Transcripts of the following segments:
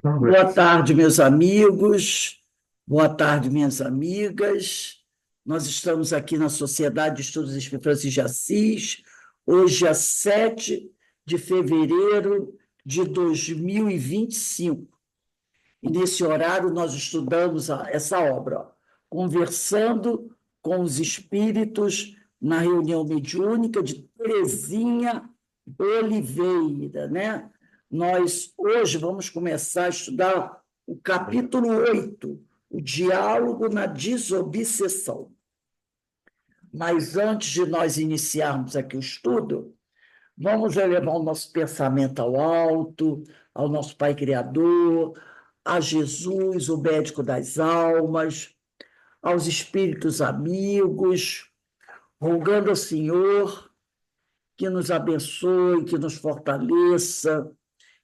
Boa tarde, meus amigos. Boa tarde, minhas amigas. Nós estamos aqui na Sociedade de Estudos Espíritas Francisco de Assis, hoje é 7 de fevereiro de 2025. E nesse horário nós estudamos essa obra, ó, Conversando com os Espíritos na reunião mediúnica de Terezinha Oliveira, né? Nós hoje vamos começar a estudar o capítulo 8, o diálogo na desobsessão. Mas antes de nós iniciarmos aqui o estudo, vamos elevar o nosso pensamento ao alto, ao nosso Pai Criador, a Jesus, o médico das almas, aos espíritos amigos, rogando ao Senhor que nos abençoe, que nos fortaleça,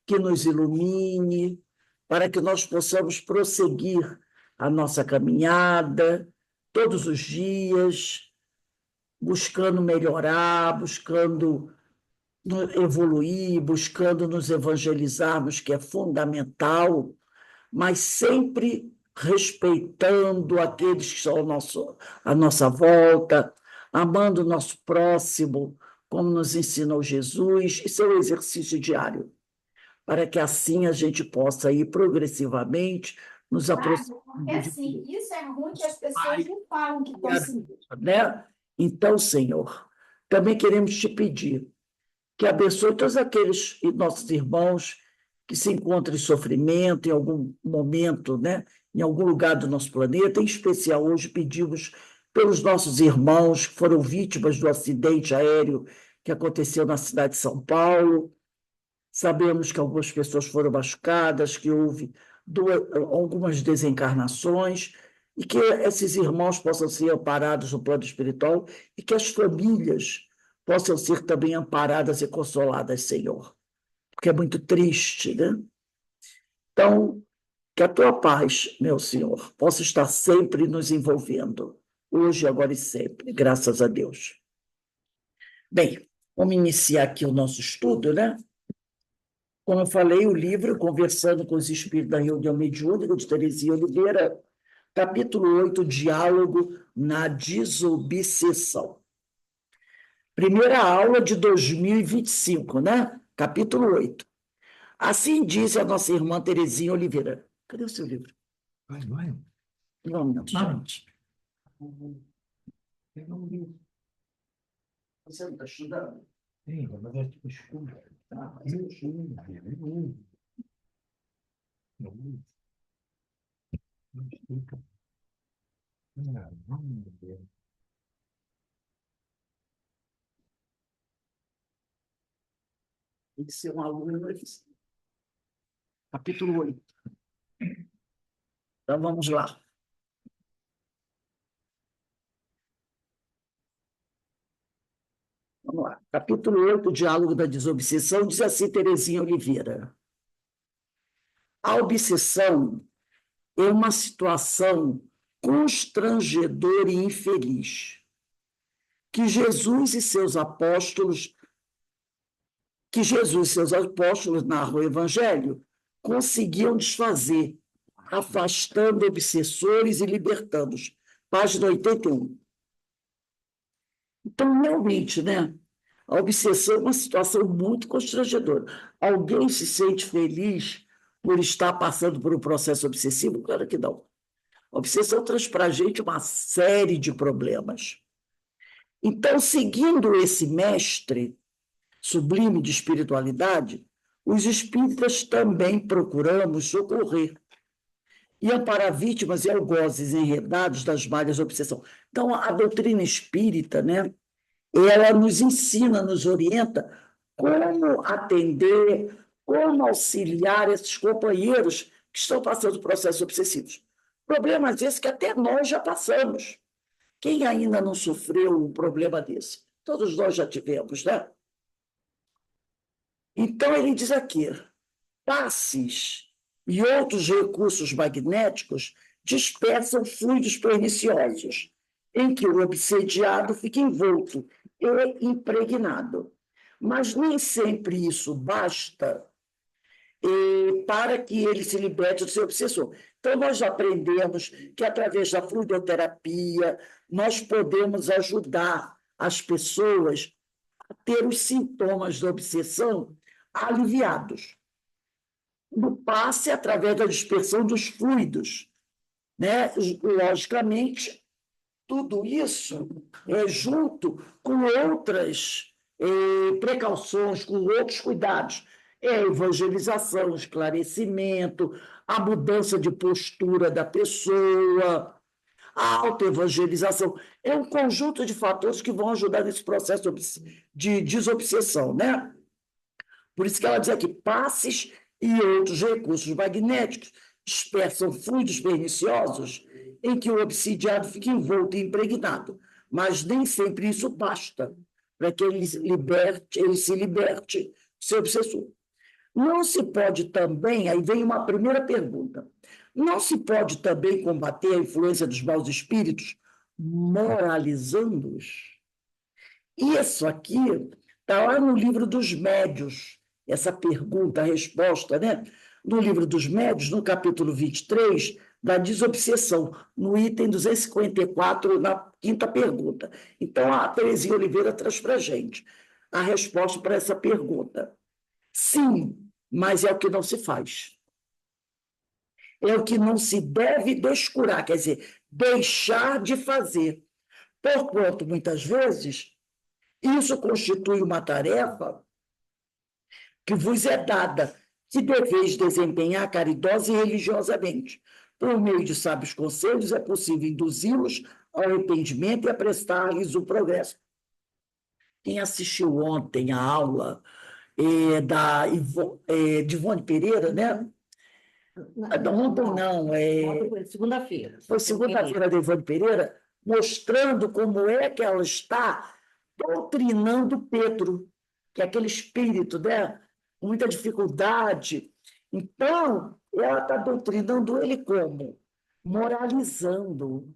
que nos ilumine, para que nós possamos prosseguir a nossa caminhada todos os dias, buscando melhorar, buscando evoluir, buscando nos evangelizarmos, que é fundamental, mas sempre respeitando aqueles que estão à nossa volta, amando o nosso próximo, como nos ensinou Jesus. Isso é um exercício diário, para que assim a gente possa ir progressivamente nos aproximando. Porque assim, isso é ruim que as pessoas não falam que conseguiram. Né? Então, Senhor, também queremos te pedir que abençoe todos aqueles nossos irmãos que se encontram em sofrimento em algum momento, né? Em algum lugar do nosso planeta. Em especial, hoje pedimos pelos nossos irmãos que foram vítimas do acidente aéreo que aconteceu na cidade de São Paulo. Sabemos que algumas pessoas foram machucadas, que houve algumas desencarnações, e que esses irmãos possam ser amparados no plano espiritual e que as famílias possam ser também amparadas e consoladas, Senhor, porque é muito triste, né? Então, que a tua paz, meu Senhor, possa estar sempre nos envolvendo, hoje, agora e sempre, graças a Deus. Bem, vamos iniciar aqui o nosso estudo, né? Como eu falei, o livro Conversando com os Espíritos da Reunião Mediúnica, de Terezinha Oliveira, capítulo 8, Diálogo na Desobsessão. Primeira aula de 2025, né? Capítulo 8. Assim diz a nossa irmã Terezinha Oliveira. Cadê o seu livro? Vai. Um momento, gente. Você não está estudando? Sim, mas é tipo escuro. Ah, mas eu estudo. Não explica. Meu Deus. Tem que ser um aluno. Capítulo 8. Então, vamos lá. Vamos lá. Capítulo 8, Diálogo da Desobsessão, diz assim Terezinha Oliveira. A obsessão é uma situação constrangedora e infeliz que Jesus e seus apóstolos, narram o Evangelho, conseguiam desfazer, afastando obsessores e libertando-os. Página 81. Então, realmente, né? A obsessão é uma situação muito constrangedora. Alguém se sente feliz por estar passando por um processo obsessivo? Claro que não. A obsessão traz para a gente uma série de problemas. Então, seguindo esse mestre sublime de espiritualidade, os espíritas também procuramos socorrer e amparar vítimas e algozes enredados das malhas da obsessão. Então, a doutrina espírita, né, ela nos ensina, nos orienta como atender, como auxiliar esses companheiros que estão passando processos obsessivos. Problemas esses que até nós já passamos. Quem ainda não sofreu um problema desse? Todos nós já tivemos, né? Então, ele diz aqui, passes e outros recursos magnéticos dispersam fluidos perniciosos, em que o obsediado fica envolto e impregnado. Mas nem sempre isso basta, para que ele se liberte do seu obsessor. Então, nós aprendemos que, através da fluidoterapia, nós podemos ajudar as pessoas a ter os sintomas da obsessão aliviados. No passe, através da dispersão dos fluidos, né? Logicamente, tudo isso é junto com outras precauções, com outros cuidados. É evangelização, esclarecimento, a mudança de postura da pessoa, a autoevangelização. É um conjunto de fatores que vão ajudar nesse processo de desobsessão, né? Por isso que ela diz aqui, passes e outros recursos magnéticos dispersam fluidos perniciosos em que o obsidiado fica envolto e impregnado, mas nem sempre isso basta para que ele se liberte do seu obsessor. Não se pode também, aí vem uma primeira pergunta, não se pode também combater a influência dos maus espíritos moralizando-os? Isso aqui está lá no livro dos médios, essa pergunta, a resposta, né? No livro dos médios, no capítulo 23, da desobsessão, no item 254, na quinta pergunta. Então, a Terezinha Oliveira traz para a gente a resposta para essa pergunta. Sim, mas é o que não se faz. É o que não se deve descurar, quer dizer, deixar de fazer. Porquanto, muitas vezes, isso constitui uma tarefa que vos é dada, que deveis desempenhar caridosa e religiosamente. Por meio de sábios conselhos, é possível induzi-los ao arrependimento e aprestar-lhes o progresso. Quem assistiu ontem a aula de Ivone Pereira, né? Ontem não, Segunda-feira. foi segunda-feira da Ivone Pereira, mostrando como é que ela está doutrinando Pedro, que é aquele espírito, né? Com muita dificuldade. Então, ela está doutrinando ele como? Moralizando,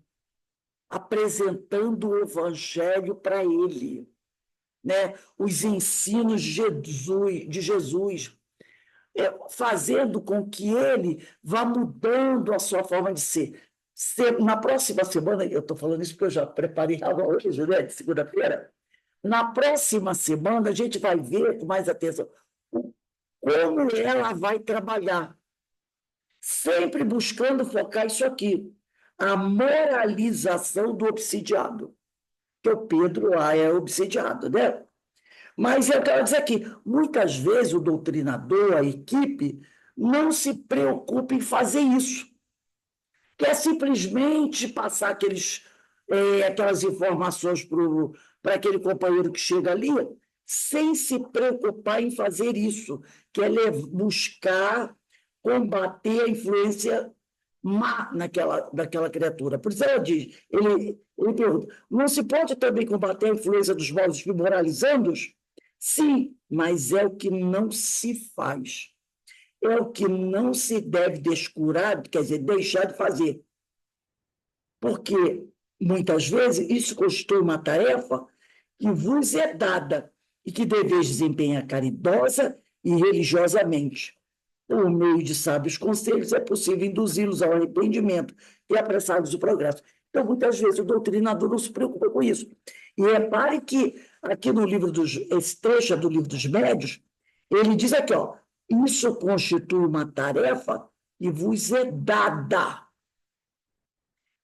apresentando o evangelho para ele, né? Os ensinos de Jesus, fazendo com que ele vá mudando a sua forma de ser. Na próxima semana, eu estou falando isso porque eu já preparei a aula hoje, né, de segunda-feira. Na próxima semana, a gente vai ver com mais atenção como ela vai trabalhar, sempre buscando focar isso aqui, a moralização do obsidiado, que o Pedro lá é obsidiado, né? Mas eu quero dizer aqui, muitas vezes o doutrinador, a equipe, não se preocupa em fazer isso. Quer simplesmente passar aquelas informações para aquele companheiro que chega ali, sem se preocupar em fazer isso, que é buscar combater a influência má daquela criatura. Por isso ela diz, ele pergunta, não se pode também combater a influência dos maus moralizando-os? Sim, mas é o que não se faz. É o que não se deve descurar, quer dizer, deixar de fazer. Porque, muitas vezes, isso constitui uma tarefa que vos é dada e que deveis desempenhar caridosa e religiosamente. Por meio de sábios conselhos, é possível induzi-los ao arrependimento e apressar-lhes o progresso. Então, muitas vezes, o doutrinador não se preocupa com isso. E repare que, aqui no esse trecho do livro dos médios, ele diz aqui, ó, isso constitui uma tarefa que vos é dada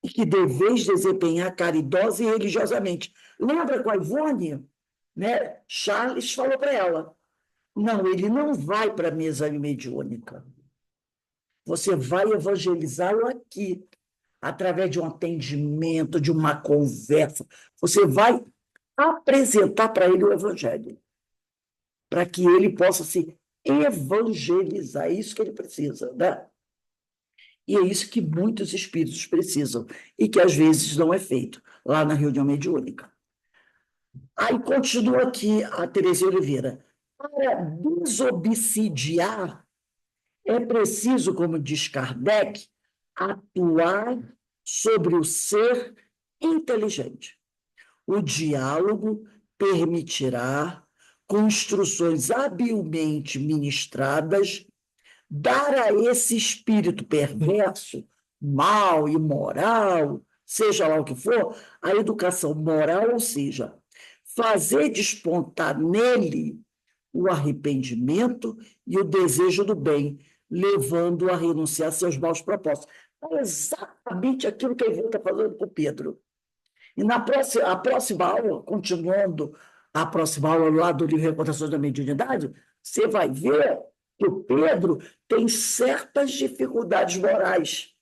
e que deveis desempenhar caridosa e religiosamente. Lembra com a Ivone? Né? Charles falou para ela, não, ele não vai para a mesa mediúnica. Você vai evangelizá-lo aqui, através de um atendimento, de uma conversa. Você vai apresentar para ele o evangelho, para que ele possa se evangelizar. É isso que ele precisa, né? E é isso que muitos espíritos precisam, e que às vezes não é feito lá na reunião mediúnica. Aí continua aqui a Terezinha Oliveira. Para desobsidiar, é preciso, como diz Kardec, atuar sobre o ser inteligente. O diálogo permitirá, com instruções habilmente ministradas, dar a esse espírito perverso, mal, imoral, seja lá o que for, a educação moral, ou seja, fazer despontar nele o arrependimento e o desejo do bem, levando-o a renunciar a seus maus propósitos. É exatamente aquilo que a Ivone está falando com o Pedro. E a próxima aula, continuando a próxima aula lá do livro Recordações da Mediunidade, você vai ver que o Pedro tem certas dificuldades morais.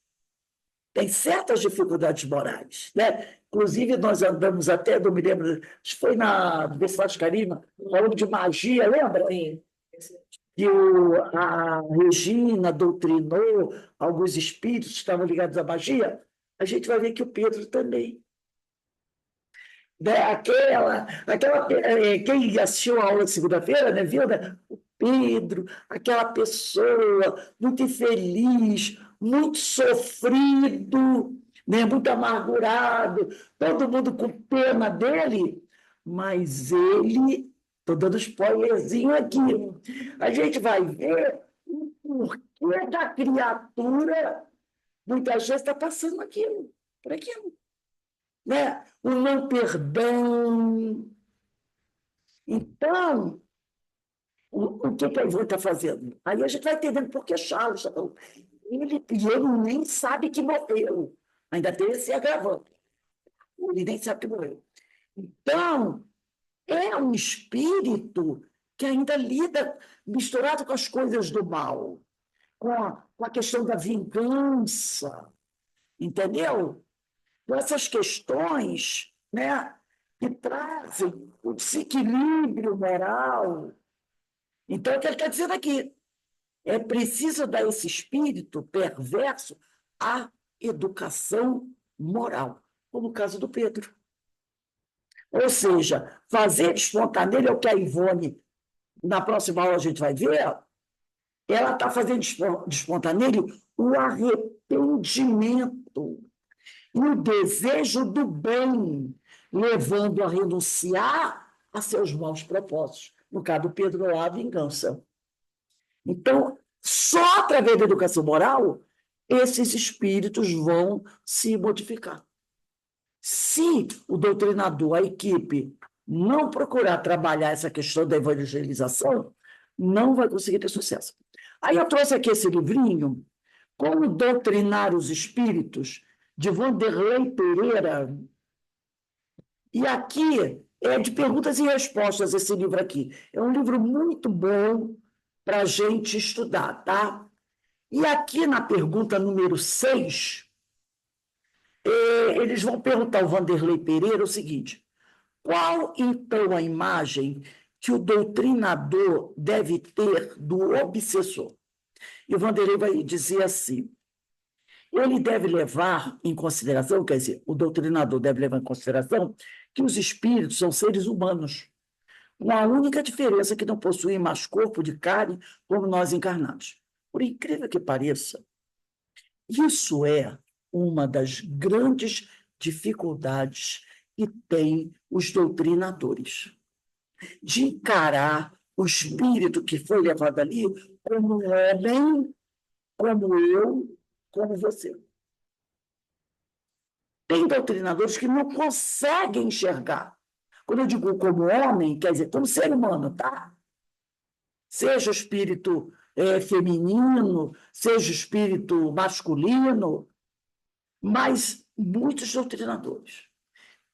Tem certas dificuldades morais, né? Inclusive, nós andamos até, não me lembro, acho que foi na Universidade de Carisma, falando de magia, lembra? Sim. Que a Regina doutrinou alguns espíritos que estavam ligados à magia. A gente vai ver que o Pedro também. Né? Quem assistiu a aula de segunda-feira, né, viu, né? O Pedro, aquela pessoa muito infeliz, muito sofrido, né, muito amargurado, todo mundo com pena dele, mas ele, estou dando spoilerzinho aqui, a gente vai ver o porquê da criatura muitas vezes está passando aquilo, por aquilo. Né? O não perdão. Então, o que a Ivone está fazendo? Aí a gente vai entendendo por que Charles está falando. Ele nem sabe que morreu. Ainda tem esse agravante. Ele nem sabe que morreu. Então, é um espírito que ainda lida misturado com as coisas do mal, com a questão da vingança, entendeu? Com essas questões, né, que trazem o desequilíbrio moral. Então, o que ele está dizendo aqui? É preciso dar a esse espírito perverso a educação moral, como o caso do Pedro. Ou seja, fazer despontar nele é o que a Ivone, na próxima aula a gente vai ver, ela está fazendo despontar nele o arrependimento e o desejo do bem, levando a renunciar a seus maus propósitos. No caso do Pedro lá, a vingança. Então, só através da educação moral, esses espíritos vão se modificar. Se o doutrinador, a equipe, não procurar trabalhar essa questão da evangelização, não vai conseguir ter sucesso. Aí eu trouxe aqui esse livrinho, Como Doutrinar os Espíritos, de Vanderlei Pereira. E aqui é de perguntas e respostas esse livro aqui. É um livro muito bom para a gente estudar, tá? E aqui na pergunta número 6, eles vão perguntar ao Vanderlei Pereira o seguinte: qual, então, a imagem que o doutrinador deve ter do obsessor? E o Vanderlei vai dizer assim: ele deve levar em consideração, quer dizer, o doutrinador deve levar em consideração que os espíritos são seres humanos, com a única diferença que não possuem mais corpo de carne como nós encarnados. Por incrível que pareça, isso é uma das grandes dificuldades que têm os doutrinadores, de encarar o espírito que foi levado ali como um homem, como eu, como você. Tem doutrinadores que não conseguem enxergar. Quando eu digo como homem, quer dizer como ser humano, tá? Seja o espírito feminino, seja o espírito masculino, mas muitos doutrinadores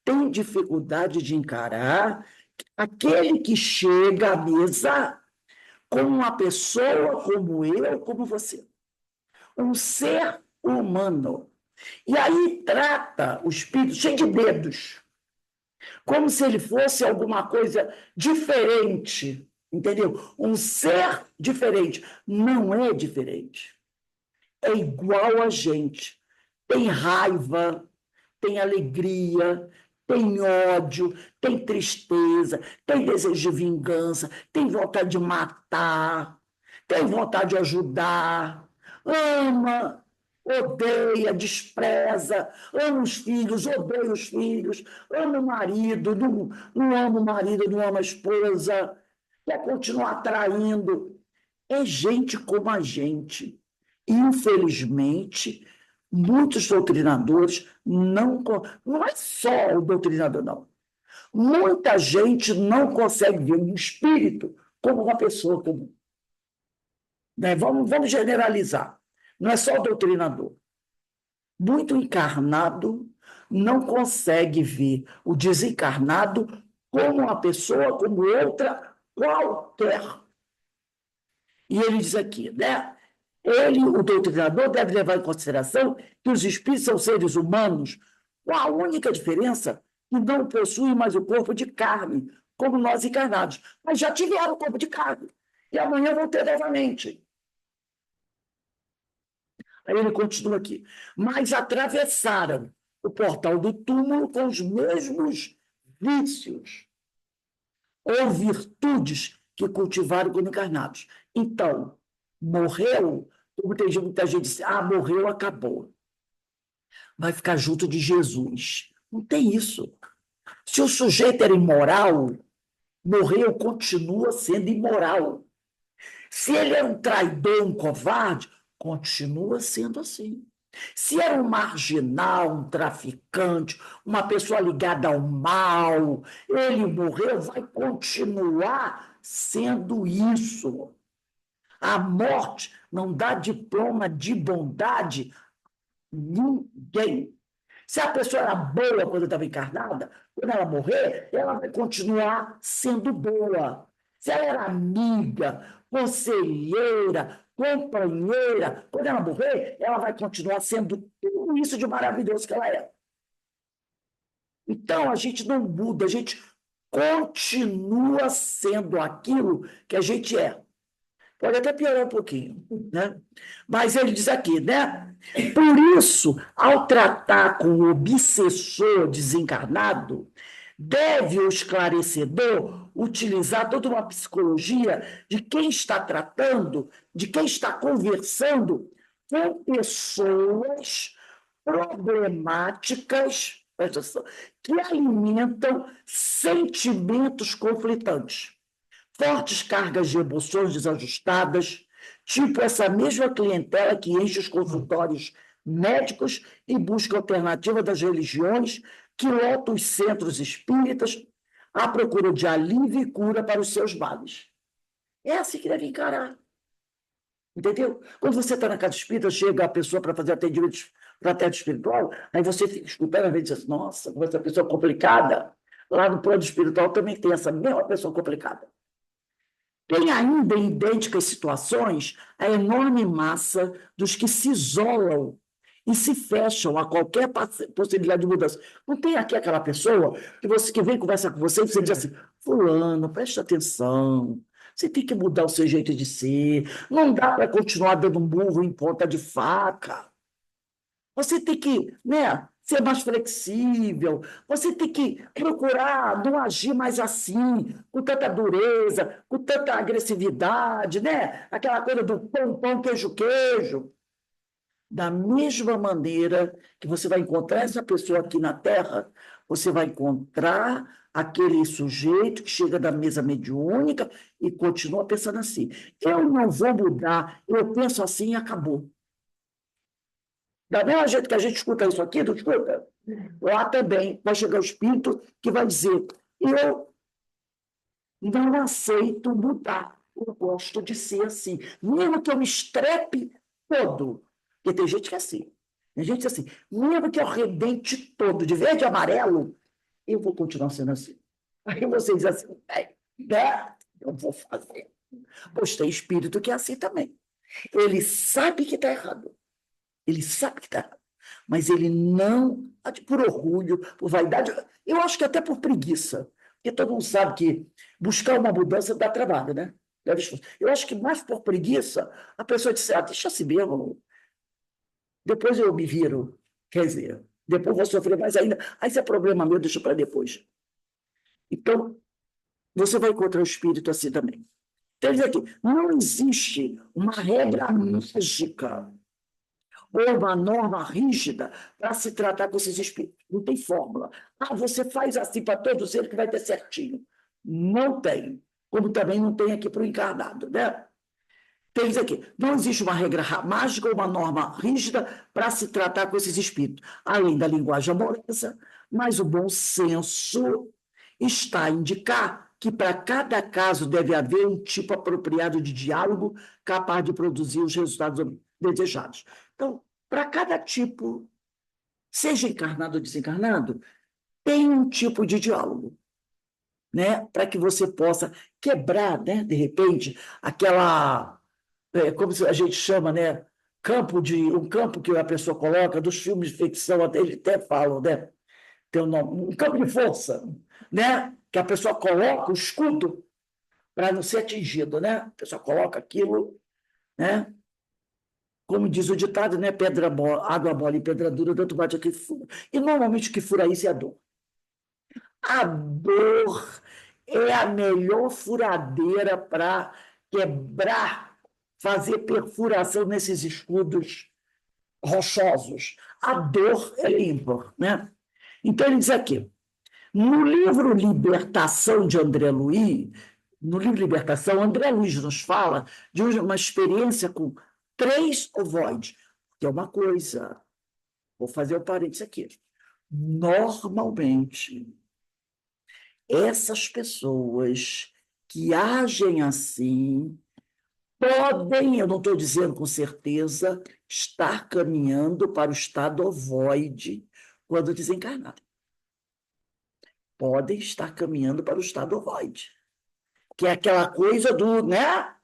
têm dificuldade de encarar aquele que chega à mesa como uma pessoa como eu, como você. Um ser humano. E aí trata o espírito cheio de dedos, como se ele fosse alguma coisa diferente, entendeu? Um ser diferente. Não é diferente. É igual a gente. Tem raiva, tem alegria, tem ódio, tem tristeza, tem desejo de vingança, tem vontade de matar, tem vontade de ajudar, ama, odeia, despreza, ama os filhos, odeia os filhos, ama o marido, não ama o marido, não ama a esposa, quer continuar traindo. é gente como a gente. Infelizmente, muitos doutrinadores não é só o doutrinador, não. Muita gente não consegue ver um espírito como uma pessoa comum. Né? Vamos generalizar. Não é só o doutrinador. Muito encarnado não consegue ver o desencarnado como uma pessoa, como outra qualquer. E ele diz aqui, né? Ele, o doutrinador, deve levar em consideração que os espíritos são seres humanos, com a única diferença que não possuem mais o corpo de carne, como nós encarnados, mas já tiveram o corpo de carne, e amanhã vão ter novamente. Aí ele continua aqui. Mas atravessaram o portal do túmulo com os mesmos vícios ou virtudes que cultivaram quando encarnados. Então, morreu, como tem muita gente diz, morreu, acabou. Vai ficar junto de Jesus. Não tem isso. Se o sujeito era imoral, morreu, continua sendo imoral. Se ele é um traidor, um covarde, continua sendo assim. Se era um marginal, um traficante, uma pessoa ligada ao mal, ele morreu, vai continuar sendo isso. A morte não dá diploma de bondade a ninguém. Se a pessoa era boa quando estava encarnada, quando ela morrer, ela vai continuar sendo boa. Se ela era amiga, conselheira, companheira, quando ela morrer, ela vai continuar sendo tudo isso de maravilhoso que ela é. Então, a gente não muda, a gente continua sendo aquilo que a gente é. Pode até piorar um pouquinho, né? Mas ele diz aqui, né? Por isso, ao tratar com o obsessor desencarnado, deve o esclarecedor utilizar toda uma psicologia de quem está tratando, de quem está conversando com pessoas problemáticas, presta atenção, que alimentam sentimentos conflitantes, fortes cargas de emoções desajustadas, tipo essa mesma clientela que enche os consultórios médicos e busca alternativa das religiões, que lota os centros espíritas à procura de alívio e cura para os seus males. É assim que deve encarar. Entendeu? Quando você está na casa espírita, chega a pessoa para fazer atendimento fraterno espiritual, aí você fica escutando, às vezes diz assim, nossa, como essa pessoa complicada. Lá no plano espiritual também tem essa mesma pessoa complicada. Tem ainda em idênticas situações a enorme massa dos que se isolam e se fecham a qualquer possibilidade de mudança. Não tem aqui aquela pessoa que vem conversar com você e você diz assim, fulano, preste atenção, você tem que mudar o seu jeito de ser, não dá para continuar dando murro em ponta de faca. Você tem que, né, ser mais flexível, você tem que procurar não agir mais assim, com tanta dureza, com tanta agressividade, né? Aquela coisa do pão, pão, queijo, queijo. Da mesma maneira que você vai encontrar essa pessoa aqui na Terra, você vai encontrar aquele sujeito que chega da mesa mediúnica e continua pensando assim. Eu não vou mudar, eu penso assim e acabou. Da mesma jeito que a gente escuta isso aqui, não escuta? Lá também vai chegar o espírito que vai dizer, eu não aceito mudar, eu gosto de ser assim. Mesmo que eu me estrepe todo, porque tem gente que é assim. Tem gente que é assim, mesmo que eu arrebente todo, de verde e amarelo, eu vou continuar sendo assim. Aí você diz assim, né? Eu vou fazer. Pois tem espírito que é assim também. Ele sabe que está errado. Ele sabe que está errado. Mas ele não, por orgulho, por vaidade, eu acho que até por preguiça. Porque todo mundo sabe que buscar uma mudança dá trabalho, né? Eu acho que mais por preguiça, a pessoa diz, deixa assim mesmo. Depois eu me viro. Quer dizer, depois vou sofrer mais ainda. Aí se é problema meu, deixa para depois. Então, você vai encontrar o espírito assim também. Quer dizer que não existe uma regra mágica ou uma norma rígida para se tratar com esses espíritos. Não tem fórmula. Você faz assim para todos eles que vai ter certinho. Não tem. Como também não tem aqui para o encarnado, né? Tem isso aqui. Não existe uma regra mágica ou uma norma rígida para se tratar com esses espíritos, além da linguagem amorosa, mas o bom senso está a indicar que para cada caso deve haver um tipo apropriado de diálogo capaz de produzir os resultados desejados. Então, para cada tipo, seja encarnado ou desencarnado, tem um tipo de diálogo, né? Para que você possa quebrar, né, de repente, aquela, como a gente chama, né, um campo que a pessoa coloca, dos filmes de ficção, eles até falam, né? Tem um nome, um campo de força, né? Que a pessoa coloca o escudo para não ser atingido, né? A pessoa coloca aquilo, né? Como diz o ditado, né? Pedra, água mole e pedra dura, tanto bate aqui fura. E normalmente o que fura isso é a dor. A dor é a melhor furadeira para quebrar, fazer perfuração nesses escudos rochosos. A dor é limpa, né? Então ele diz aqui, no livro Libertação de André Luiz, no livro Libertação, André Luiz nos fala de uma experiência com 3 ovoides, que é uma coisa, vou fazer um parênteses aqui. Normalmente, essas pessoas que agem assim podem, eu não estou dizendo com certeza, estar caminhando para o estado ovoide quando desencarnado. Podem estar caminhando para o estado ovoide, que é aquela coisa do, né?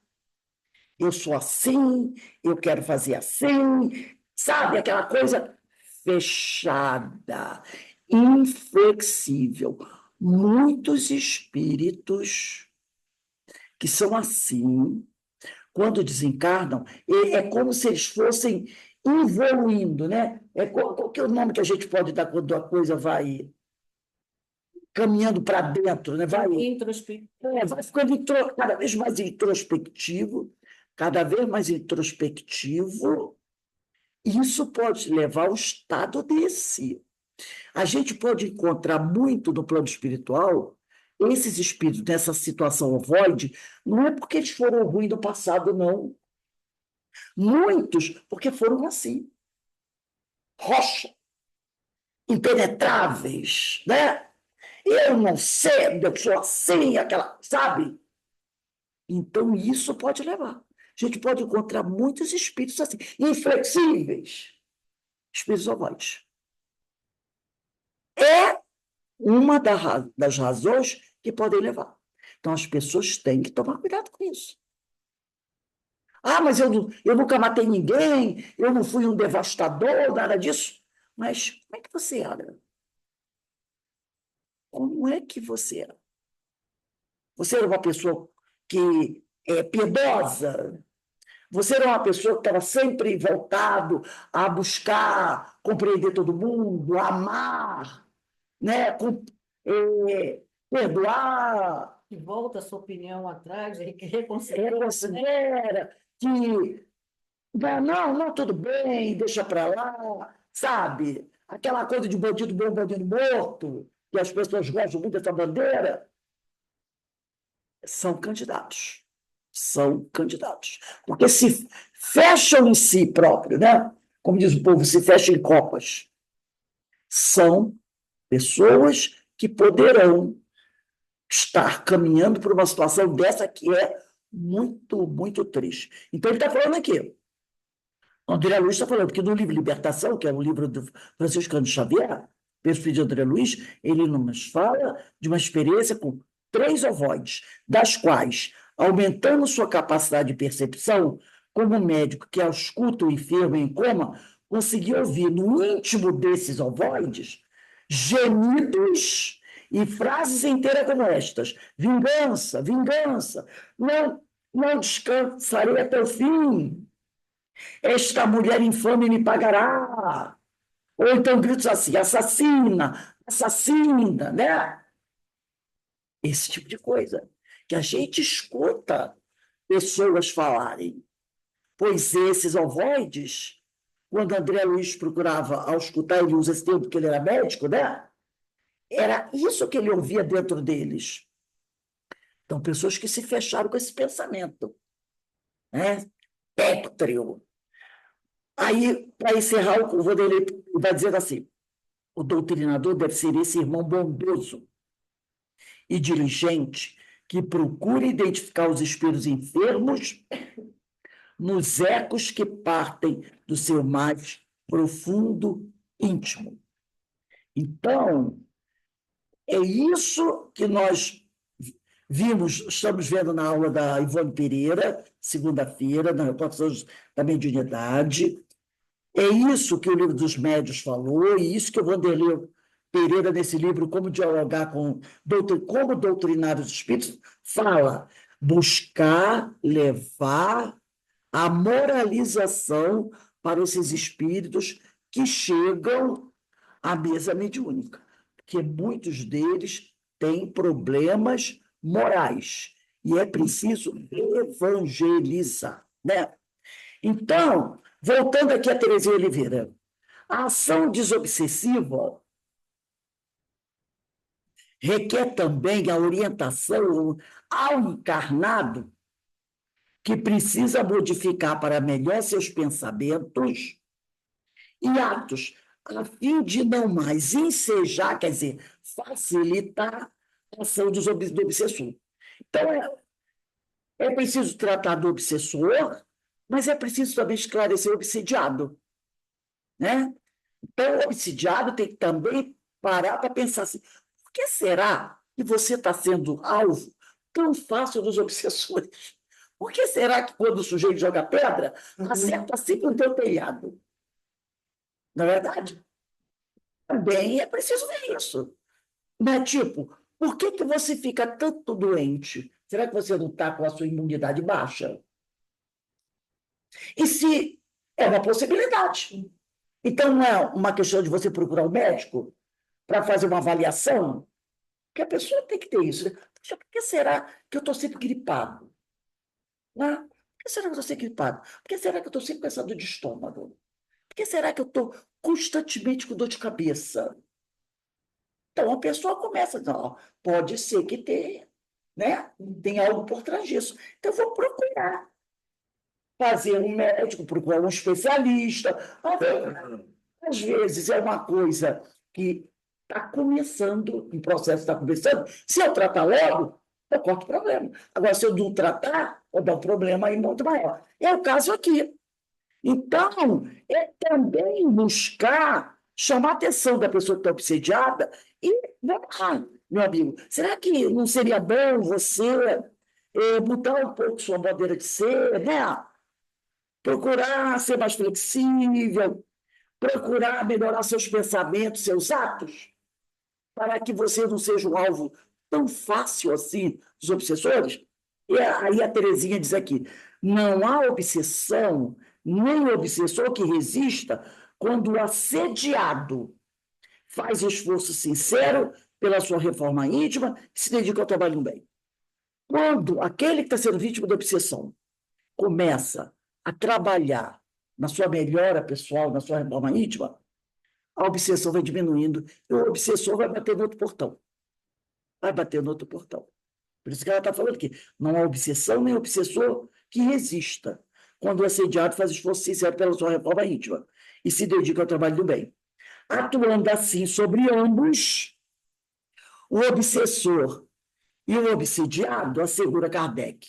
Eu sou assim, eu quero fazer assim, sabe? Aquela coisa fechada, inflexível. Muitos espíritos que são assim, quando desencarnam, é como se eles fossem evoluindo, né? Qual que é o nome que a gente pode dar quando a coisa vai caminhando para dentro, né? Vai ficando cada vez mais introspectivo, cada vez mais introspectivo. Isso pode levar ao estado desse. A gente pode encontrar muito no plano espiritual esses espíritos nessa situação ovoide, não é porque eles foram ruins no passado, não. Muitos porque foram assim, rocha, impenetráveis, né? Eu não sei, eu sou assim, aquela, sabe? Então, isso pode levar. A gente pode encontrar muitos espíritos assim, inflexíveis, espíritos ovoides. É uma das razões que podem levar. Então, as pessoas têm que tomar cuidado com isso. Ah, mas eu nunca matei ninguém, eu não fui um devastador, nada disso. Mas como é que você era? Como é que você era? Você era uma pessoa que é piedosa? Você era uma pessoa que estava sempre voltado a buscar compreender todo mundo, amar, né? Perdoar, Que volta a sua opinião atrás, reconsidera. reconsidera, que não, tudo bem, deixa para lá, sabe? Aquela coisa de bandido bom, bandido morto, que as pessoas gostam muito dessa bandeira, são candidatos. São candidatos. Porque se fecham em si próprio, né? Como diz o povo, se fecham em copas. São pessoas que poderão estar caminhando por uma situação dessa que é muito, muito triste. Então, ele está falando aqui. O André Luiz está falando que no livro Libertação, que é um livro do Franciscano Xavier, perfil de André Luiz, ele nos fala de uma experiência com 3 ovoides, das quais, aumentando sua capacidade de percepção, como médico que ausculta o enfermo em coma, conseguiu ouvir no íntimo desses ovoides gemidos e frases inteiras como estas: vingança, vingança, não descansarei até o fim. Esta mulher infame me pagará. Ou então gritos assim, assassina, assassina, né? Esse tipo de coisa. Que a gente escuta pessoas falarem. Pois esses ovoides, quando André Luiz procurava auscultar, ele usa esse termo porque ele era médico, né? Era isso que ele ouvia dentro deles. Então, pessoas que se fecharam com esse pensamento, né? espectro. Aí, para encerrar, o Vanderlei vai dizer assim: o doutrinador deve ser esse irmão bondoso e diligente que procura identificar os espíritos enfermos nos ecos que partem do seu mais profundo íntimo. Então, é isso que nós estamos vendo na aula da Ivone Pereira, segunda-feira, na Reconstrução da Mediunidade. É isso que o Livro dos Médiuns falou, e isso que o Vanderlei Pereira, nesse livro, Como Dialogar com como Doutrinar os Espíritos, fala: buscar levar a moralização para esses espíritos que chegam à mesa mediúnica, porque muitos deles têm problemas morais, e é preciso evangelizar, né? Então, voltando aqui a Terezinha Oliveira, a ação desobsessiva requer também a orientação ao encarnado que precisa modificar para melhor seus pensamentos e atos, a fim de não mais ensejar, quer dizer, facilitar a ação do obsessor. Então, é preciso tratar do obsessor, mas é preciso também esclarecer o obsidiado, né? Então, o obsidiado tem que também parar para pensar assim: por que será que você está sendo alvo tão fácil dos obsessores? Por que será que quando o sujeito joga pedra, acerta sempre o teu telhado? Não é verdade? Também é preciso ver isso. Né? Tipo, por que que você fica tanto doente? Será que você não está com a sua imunidade baixa? E se é uma possibilidade. Então, não é uma questão de você procurar um médico para fazer uma avaliação? Porque a pessoa tem que ter isso. Né? Poxa, por que será que eu estou sempre gripado? Né? Por que será que eu estou sempre gripado? Por que será que eu estou sempre com essa dor de estômago? Por que será que eu estou constantemente com dor de cabeça? Então, a pessoa começa a dizer: ó, pode ser que tenha, né? Tem algo por trás disso. Então, eu vou procurar fazer um médico, procurar um especialista. Às vezes é uma coisa que está começando, um processo está começando. Se eu tratar logo, eu corto o problema. Agora, se eu não tratar, eu dou um problema aí muito maior. É o caso aqui. Então, é também buscar chamar a atenção da pessoa que está obsediada e, meu amigo, será que não seria bom você mudar um pouco sua maneira de ser, né? Procurar ser mais flexível, procurar melhorar seus pensamentos, seus atos, para que você não seja um alvo tão fácil assim dos obsessores? E aí a Terezinha diz aqui: não há obsessão, nem obsessor que resista quando o assediado faz esforço sincero pela sua reforma íntima e se dedica ao trabalho do bem. Quando aquele que está sendo vítima da obsessão começa a trabalhar na sua melhora pessoal, na sua reforma íntima, a obsessão vai diminuindo e o obsessor vai bater no outro portão. Vai bater no outro portão. Por isso que ela está falando aqui: não há obsessão nem obsessor que resista quando o assediado faz esforço sincero pela sua reforma íntima e se dedica ao trabalho do bem. Atuando assim sobre ambos, o obsessor e o obsidiado, assegura Kardec,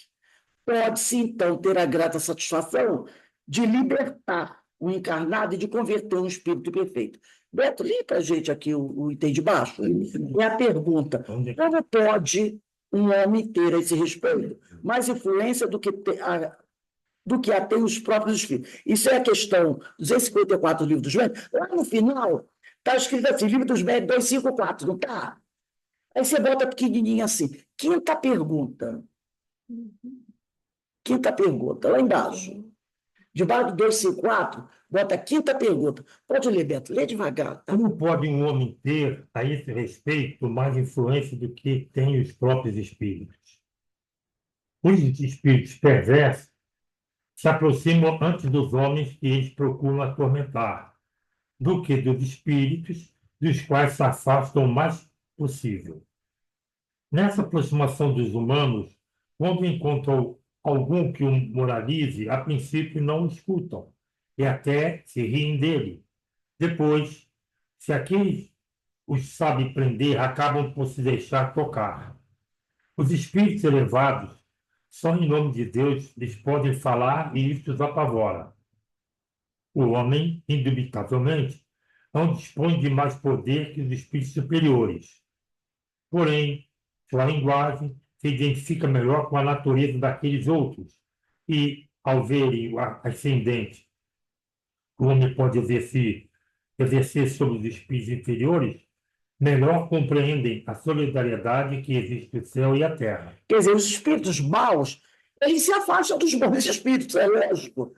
pode-se, então, ter a grata satisfação de libertar o encarnado e de converter um espírito perfeito. Beto, lê para a gente aqui o item de baixo. É a pergunta: como pode um homem ter a esse respeito mais influência do que a tem os próprios espíritos? Isso é a questão 254 do Livro dos Médiuns. Lá no final, está escrito assim: Livro dos Médiuns 254, não está? Aí você bota pequenininho assim. Quinta pergunta. Quinta pergunta, lá embaixo. Debaixo do 254, bota a quinta pergunta. Pode ler, Beto, lê devagar. Tá? Como pode um homem ter, a esse respeito, mais influência do que têm os próprios espíritos? Os espíritos perversos se aproximam antes dos homens que eles procuram atormentar, do que dos espíritos, dos quais se afastam o mais possível. Nessa aproximação dos humanos, quando encontram algum que o moralize, a princípio não o escutam e até se riem dele. Depois, se aqueles os sabe prender, acabam por se deixar tocar. Os espíritos elevados, só em nome de Deus, lhes podem falar e isto os apavora. O homem, indubitavelmente, não dispõe de mais poder que os espíritos superiores. Porém, sua linguagem se identifica melhor com a natureza daqueles outros e, ao verem o ascendente, o homem pode exercer sobre os espíritos inferiores, melhor compreendem a solidariedade que existe no céu e a terra. Quer dizer, os espíritos maus, eles se afastam dos bons espíritos, é lógico.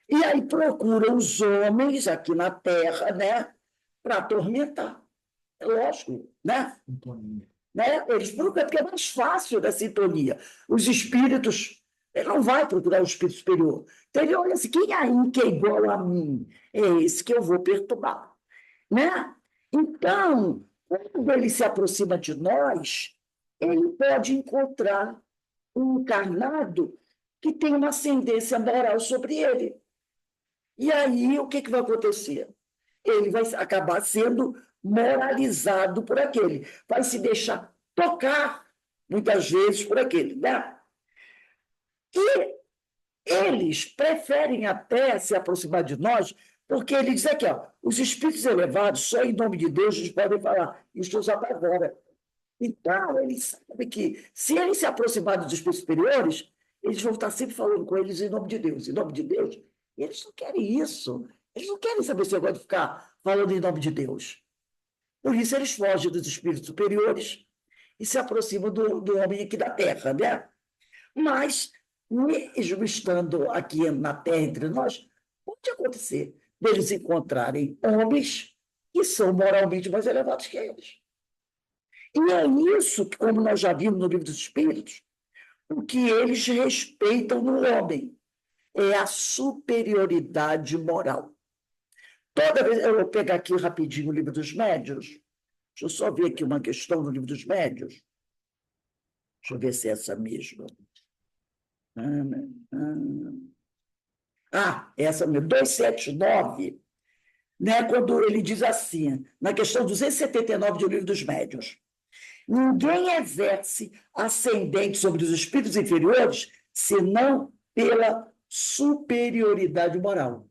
E aí procuram os homens aqui na Terra, né, para atormentar. É lógico, né? Eles procuram, porque é mais fácil da sintonia. Os espíritos, ele não vai procurar o espírito superior. Então ele olha assim, quem aí que é igual a mim? É esse que eu vou perturbar. Né? Então, quando ele se aproxima de nós, ele pode encontrar um encarnado que tem uma ascendência moral sobre ele. E aí, o que vai acontecer? Ele vai acabar sendo moralizado por aquele, vai se deixar tocar, muitas vezes, por aquele. Né? E eles preferem até se aproximar de nós, porque ele diz aqui, ó, os espíritos elevados, só em nome de Deus, eles podem falar, isso os apavora. Então, eles sabem que, se eles se aproximarem dos espíritos superiores, eles vão estar sempre falando com eles em nome de Deus, em nome de Deus. E eles não querem isso. Eles não querem saber se eu gosto de ficar falando em nome de Deus. Por isso, eles fogem dos espíritos superiores e se aproximam do homem aqui da Terra, né? Mas, mesmo estando aqui na Terra entre nós, pode acontecer deles encontrarem homens que são moralmente mais elevados que eles. E é isso que, como nós já vimos no Livro dos Espíritos, o que eles respeitam no homem é a superioridade moral. Toda vez, eu vou pegar aqui rapidinho o Livro dos Médiuns, deixa eu só ver aqui uma questão no Livro dos Médiuns. Deixa eu ver se é essa mesma. Essa mesmo, 279, né, quando ele diz assim, na questão 279 do Livro dos Médiuns, ninguém exerce ascendente sobre os espíritos inferiores senão pela superioridade moral.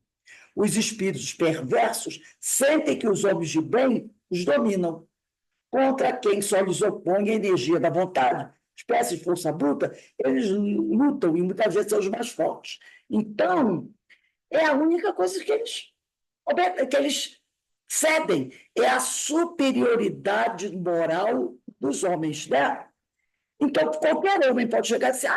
Os espíritos perversos sentem que os homens de bem os dominam, contra quem só lhes opõe a energia da vontade, espécie de força bruta, eles lutam e muitas vezes são os mais fortes. Então, é a única coisa que eles cedem, é a superioridade moral dos homens, né? Então, qualquer homem pode chegar e dizer,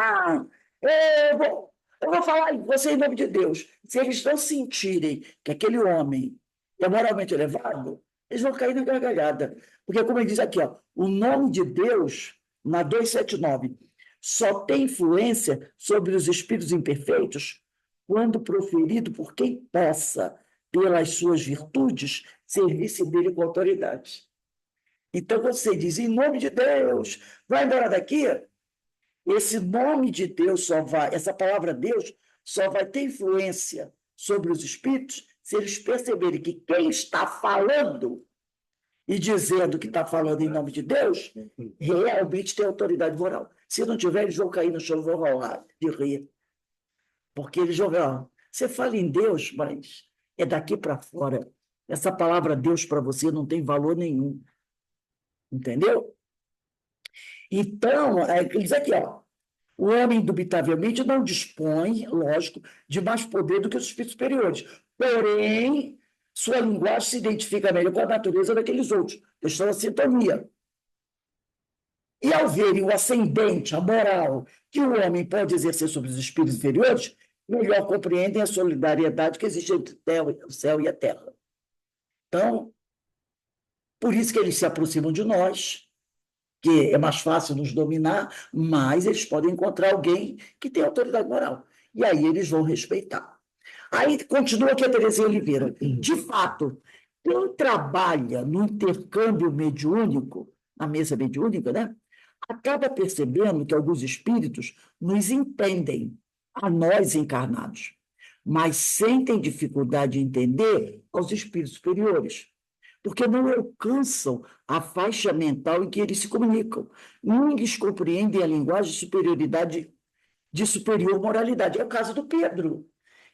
eu vou falar em você em nome de Deus. Se eles não sentirem que aquele homem é moralmente elevado, eles vão cair na gargalhada. Porque, como ele diz aqui, ó, o nome de Deus, na 279, só tem influência sobre os espíritos imperfeitos quando proferido por quem possa, pelas suas virtudes, servir-se dele com autoridade. Então, você diz, em nome de Deus, vai embora daqui, esse nome de Deus essa palavra Deus só vai ter influência sobre os espíritos se eles perceberem que quem está falando e dizendo que está falando em nome de Deus, realmente tem autoridade moral. Se não tiver, eles vão cair no chão e vão rolar de rir. Porque eles vão, você fala em Deus, mas é daqui para fora. Essa palavra Deus para você não tem valor nenhum. Entendeu? Então, diz aqui, ó, o homem, indubitavelmente, não dispõe, lógico, de mais poder do que os espíritos superiores. Porém, sua linguagem se identifica melhor com a natureza daqueles outros. Estão na sintonia. E ao verem o ascendente, a moral, que o homem pode exercer sobre os espíritos inferiores, melhor compreendem a solidariedade que existe entre o céu e a terra. Então, por isso que eles se aproximam de nós, que é mais fácil nos dominar, mas eles podem encontrar alguém que tem autoridade moral. E aí eles vão respeitar. Aí continua aqui a Terezinha Oliveira. De fato, quem trabalha no intercâmbio mediúnico, na mesa mediúnica, né, acaba percebendo que alguns espíritos nos entendem a nós encarnados, mas sentem dificuldade de entender aos espíritos superiores, porque não alcançam a faixa mental em que eles se comunicam. Não lhes compreendem a linguagem de superioridade, de superior moralidade. É o caso do Pedro,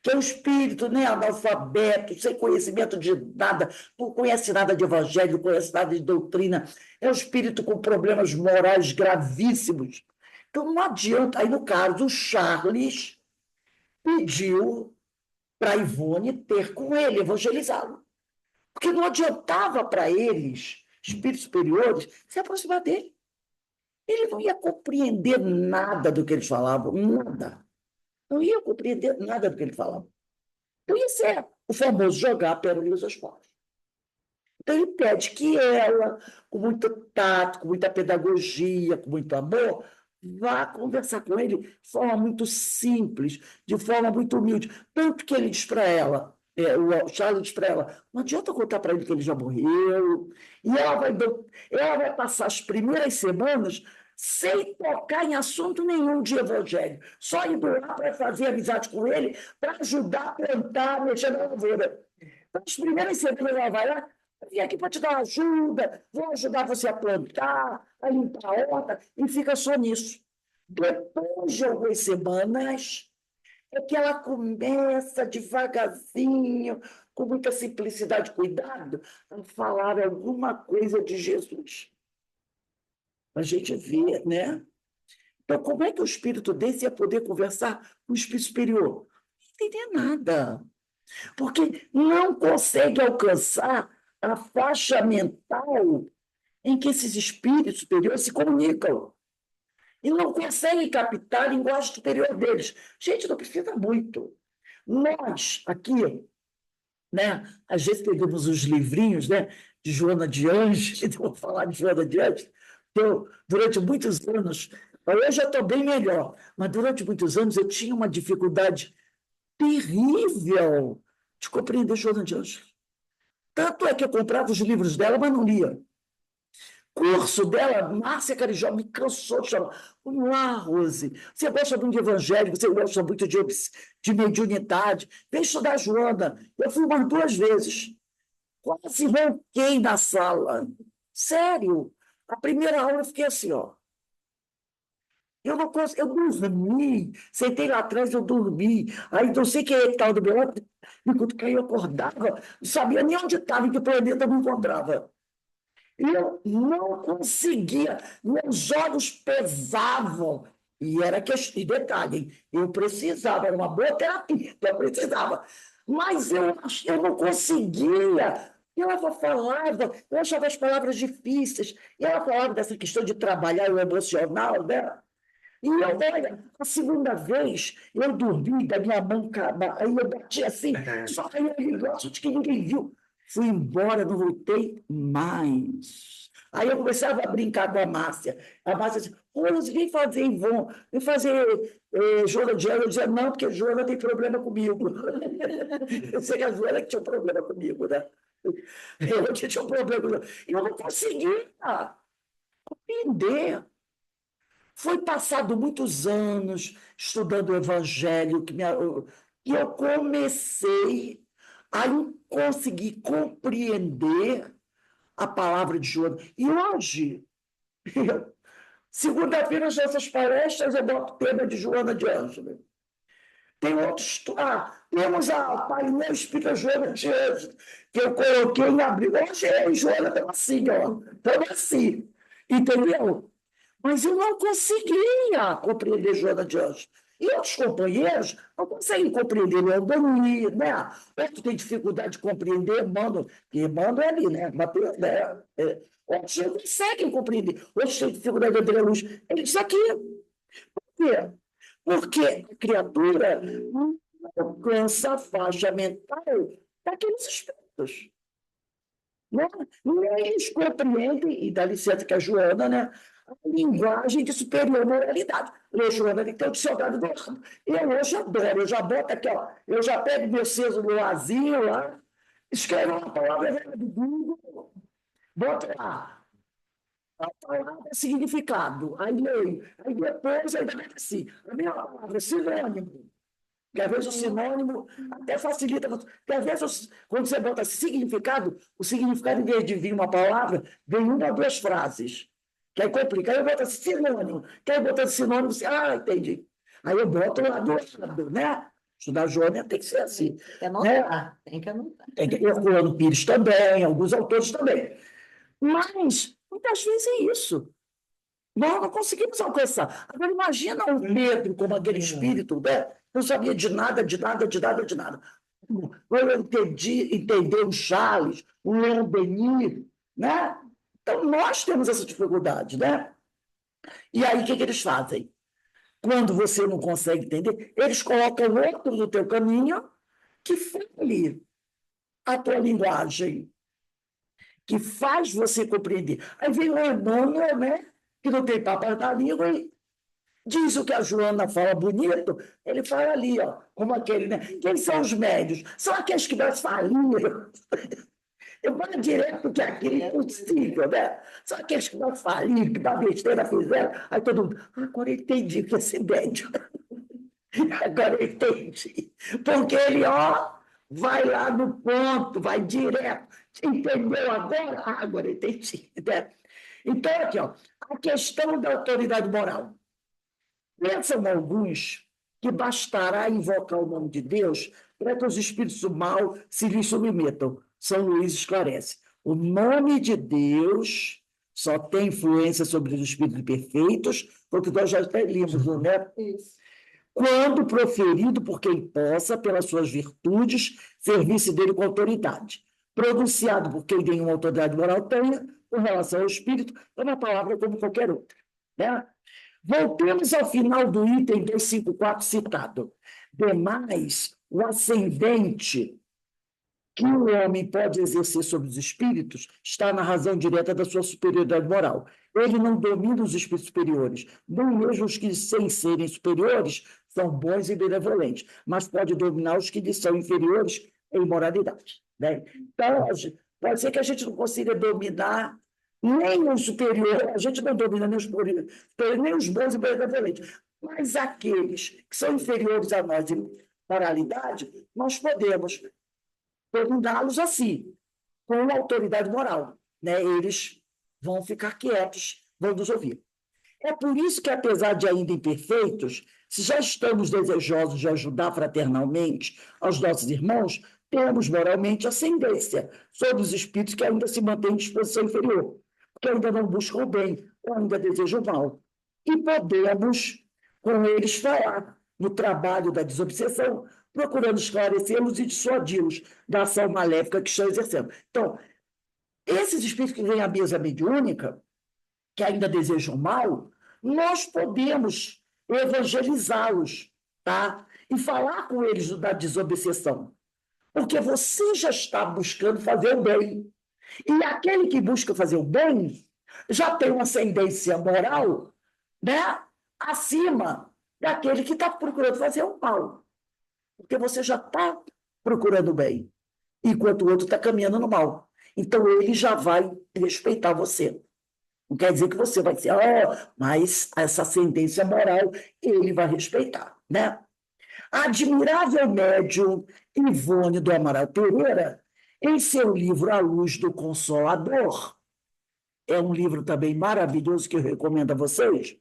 que é um espírito, né, analfabeto, sem conhecimento de nada, não conhece nada de evangelho, não conhece nada de doutrina, é um espírito com problemas morais gravíssimos. Então, não adianta. Aí, no caso, o Charles pediu para a Ivone ter com ele, evangelizá-lo. Porque não adiantava para eles, espíritos superiores, se aproximar dele. Ele não ia compreender nada do que eles falavam, nada. Não ia compreender nada do que ele falava. Então, isso é o famoso jogar a pérola aos pobres. Então, ele pede que ela, com muito tato, com muita pedagogia, com muito amor, vá conversar com ele de forma muito simples, de forma muito humilde. Tanto que ele diz para ela, o Charles diz para ela, não adianta contar para ele que ele já morreu, e ela vai passar as primeiras semanas sem tocar em assunto nenhum de evangelho, só indo lá para fazer amizade com ele, para ajudar a plantar, mexer na lavoura. Então, as primeiras semanas ela vai lá, vim aqui para te dar ajuda, vou ajudar você a plantar, a limpar a horta, e fica só nisso. Depois de algumas semanas, é que ela começa devagarzinho, com muita simplicidade e cuidado, a falar alguma coisa de Jesus. A gente vê, né? Então, como é que o espírito desse ia poder conversar com o espírito superior? Não entender nada. Porque não consegue alcançar a faixa mental em que esses espíritos superiores se comunicam. E não conseguem captar a linguagem superior deles. Gente, não precisa muito. Nós, aqui, né, às vezes pegamos os livrinhos, né, de Joana de Ângeles, vou falar de Joana de Ângeles, eu, durante muitos anos, eu já estou bem melhor, mas durante muitos anos eu tinha uma dificuldade terrível de compreender Joana de Ângeles. Tanto é que eu comprava os livros dela, mas não lia. Curso dela, Márcia Carijó, me cansou de chamar. Vamos lá, Rose, você gosta muito de evangelho, você gosta muito de mediunidade, vem estudar a Joana. Eu fui umas 2 vezes, quase ronquei na sala. Sério, a primeira aula eu fiquei assim, ó. Eu dormi, sentei lá atrás, eu dormi. Aí não sei quem estava do meu lado, enquanto que eu acordava, não sabia nem onde estava, em que planeta eu me encontrava. Eu não conseguia, meus olhos pesavam. E detalhe, hein, eu precisava, era uma boa terapia, eu precisava. Mas eu não conseguia. Ela falava, eu achava as palavras difíceis, e ela falava dessa questão de trabalhar o emocional, né? E eu, olha, a segunda vez, eu dormi da minha mão, aí eu bati assim, só que eu gosto de que ninguém viu. Fui embora, não voltei mais. Aí eu começava a brincar com a Márcia. A Márcia disse, Rose, vem fazer Ivon, vem fazer Joana de Ângeles. Eu dizia, não, porque a Joana tem problema comigo. Eu sei que a Joana que tinha um problema comigo, né? Eu que tinha um problema comigo. E eu não conseguia compreender. Foi passado muitos anos estudando o Evangelho, e eu comecei a conseguir compreender a palavra de Joana. E hoje, segunda-feira, nessas palestras, eu boto o tema de Joana de Ângeles. Tem outros. Temos a painel Espírita Joana de Ângeles, que eu coloquei em abril. Hoje Joana estava assim, ó. Estava assim. Entendeu? Mas eu não conseguia compreender Joana de Ângeles. E outros companheiros não conseguem compreender o Aldoni, né? Outros têm dificuldade de compreender Emmanuel, porque Emmanuel é ali, né? Outros não conseguem compreender. Outros têm dificuldade de André Luiz. Ele diz aqui. Por quê? Porque a criatura não alcança a faixa mental daqueles espíritos. Né? Nem eles compreendem, e dá licença que a Joana, né? A linguagem de superior moralidade. Eu, Joana, tem que ter o dicionário do ramo. Eu hoje adoro, eu já boto aqui, ó, eu já pego meu celularzinho lá, escrevo uma palavra do Google, boto lá. A palavra é significado. Aí leio. Aí depois ainda vai assim. A minha palavra é sinônimo. Que às vezes o sinônimo até facilita. Porque às vezes, quando você bota significado, o significado, em vez de vir uma palavra, vem uma ou duas frases. Que aí complica. Aí eu boto sinônimo. Que aí botando sinônimo, você, entendi. Aí eu boto lá do lado, né? Estudar Jônia tem que ser assim. Tem que anotar, tem que anotar. Herculano Pires também, alguns autores também. Mas, muitas vezes é isso. Nós não conseguimos alcançar. Agora, imagina o Pedro como aquele espírito, né? Não sabia de nada, de nada, de nada, de nada. Eu entender o Charles, o Leon Denis, né? Então, nós temos essa dificuldade, né? E aí, o que eles fazem? Quando você não consegue entender, eles colocam outro no teu caminho que fale a tua linguagem, que faz você compreender. Aí vem o Emmanuel, né? Que não tem papas na língua e diz o que a Joana fala bonito, ele fala ali, ó, como aquele, né? Quem são os médios? São aqueles que nós faliram. Eu vou direto que aquilo é impossível, né? São aqueles que nós faliram, que da besteira fizeram. Aí todo mundo, agora eu entendi que esse médio. Agora eu entendi. Porque ele, ó, vai lá no ponto, vai direto. Entendeu agora? Agora eu entendi, né? Então, aqui, ó, a questão da autoridade moral. Pensam alguns que bastará invocar o nome de Deus para que os espíritos do mal se lhes submetam. São Luís esclarece. O nome de Deus só tem influência sobre os espíritos perfeitos, porque nós já até lemos, né? Isso. Quando proferido por quem possa, pelas suas virtudes, servir-se dele com autoridade. Pronunciado por quem nenhuma autoridade moral tenha, com relação ao espírito, é uma palavra como qualquer outra, né? Voltemos ao final do item 254 citado. Demais, o ascendente que o homem pode exercer sobre os espíritos está na razão direta da sua superioridade moral. Ele não domina os espíritos superiores, nem mesmo os que, sem serem superiores, são bons e benevolentes, mas pode dominar os que lhe são inferiores em moralidade, né? Então, pode ser que a gente não consiga dominar nem o superior, a gente não domina nem os superiores, nem os bons e benevolentes, mas aqueles que são inferiores a nós em moralidade, nós podemos dominá-los assim, com uma autoridade moral, né? Eles vão ficar quietos, vão nos ouvir. É por isso que, apesar de ainda imperfeitos, se já estamos desejosos de ajudar fraternalmente aos nossos irmãos, temos moralmente ascendência sobre os espíritos que ainda se mantêm em disposição inferior, que ainda não buscam o bem, ou ainda desejam o mal. E podemos, com eles, falar no trabalho da desobsessão, procurando esclarecê-los e dissuadi-los da ação maléfica que estão exercendo. Então, esses espíritos que vêm à mesa mediúnica, que ainda desejam mal, nós podemos evangelizá-los, tá? E falar com eles da desobsessão. Porque você já está buscando fazer o bem. E aquele que busca fazer o bem já tem uma ascendência moral, né, acima daquele que está procurando fazer o mal. Porque você já está procurando o bem, enquanto o outro está caminhando no mal. Então, ele já vai respeitar você. Não quer dizer que você vai ser, mas essa ascendência moral ele vai respeitar, né? A admirável médium Ivone do Amaral Pereira, em seu livro A Luz do Consolador, é um livro também maravilhoso que eu recomendo a vocês,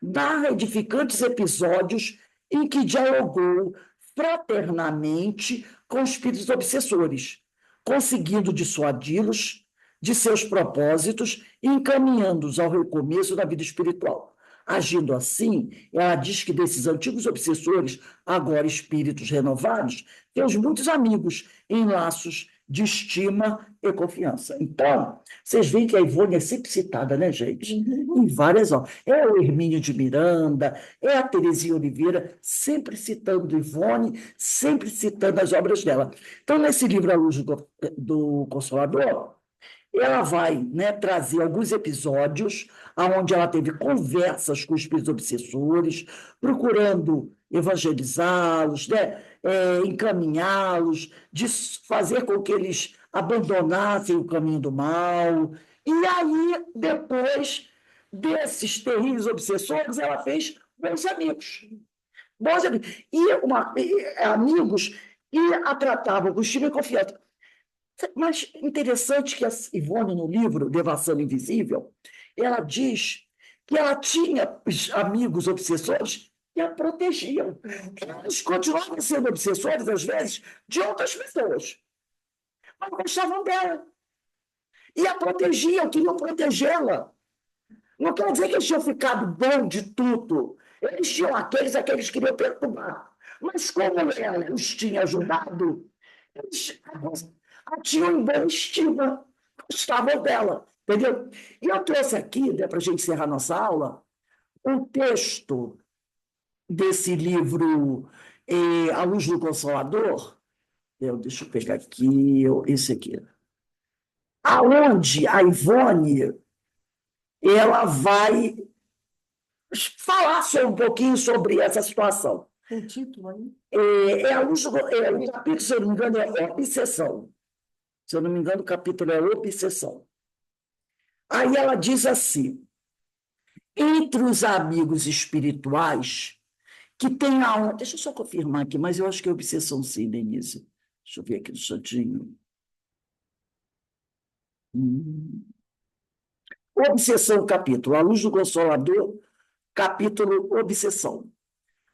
narra edificantes episódios em que dialogou fraternamente com espíritos obsessores, conseguindo dissuadi-los de seus propósitos e encaminhando-os ao recomeço da vida espiritual. Agindo assim, ela diz que desses antigos obsessores, agora espíritos renovados, fez muitos amigos em laços de estima e confiança. Então, vocês veem que a Ivone é sempre citada, né, gente? Em várias obras. É o Hermínio de Miranda, é a Terezinha Oliveira, sempre citando Ivone, sempre citando as obras dela. Então, nesse livro A Luz do Consolador, ela vai, né, trazer alguns episódios onde ela teve conversas com espíritos obsessores, procurando evangelizá-los, né, encaminhá-los, de fazer com que eles abandonassem o caminho do mal, E aí, depois desses terríveis obsessores, ela fez bons amigos. Bons amigos. Amigos que a tratavam com estima e confiança. Mas interessante que a Ivone, no livro Devassando Invisível, ela diz que ela tinha amigos obsessores que a protegiam. Eles continuavam sendo obsessores, às vezes, de outras pessoas, mas gostavam dela. E a protegiam, queriam protegê-la. Não quer dizer que eles tinham ficado bom de tudo. Eles tinham aqueles a que eles queriam perturbar. Mas como ela os tinha ajudado, eles a tinham em boa estima, gostavam dela. Entendeu? E eu trouxe aqui, né, para a gente encerrar nossa aula, um texto desse livro A Luz do Consolador. Deixa eu pegar aqui, esse aqui. Aonde a Ivone ela vai falar um pouquinho sobre essa situação. Tem título aí? O capítulo, se eu não me engano, é Obsessão. Se eu não me engano, o capítulo é Obsessão. Aí ela diz assim: entre os amigos espirituais que tem a honra. Deixa eu só confirmar aqui, mas eu acho que é obsessão, sim, Denise. Deixa eu ver aqui no chatinho. Obsessão, capítulo. A Luz do Consolador, capítulo Obsessão.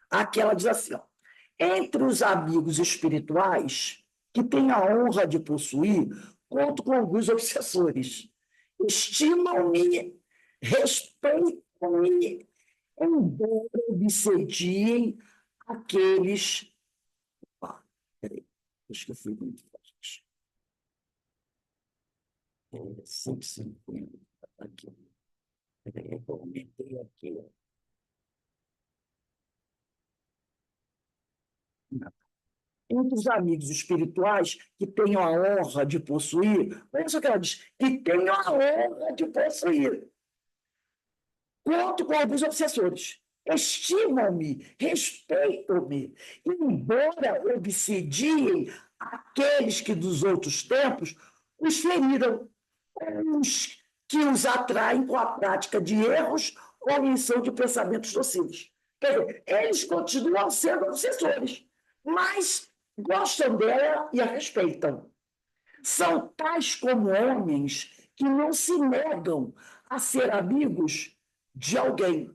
Aqui ela diz assim: ó, entre os amigos espirituais que têm a honra de possuir, conto com alguns obsessores. Estimam-me, respeitam-me, embora obsediem aqueles. Peraí, acho que eu fui muito forte. 150. Aqui. Peraí, eu aumentei aqui. Entre os amigos espirituais que tenham a honra de possuir, olha só o que ela diz, que tenham a honra de possuir. Conto com alguns obsessores. Estimam-me, respeitam-me, embora obsediem aqueles que dos outros tempos os feriram, os que os atraem com a prática de erros ou a emissão de pensamentos nocivos. Quer dizer, eles continuam sendo obsessores, mas gostam dela e a respeitam. São tais como homens que não se negam a ser amigos de alguém,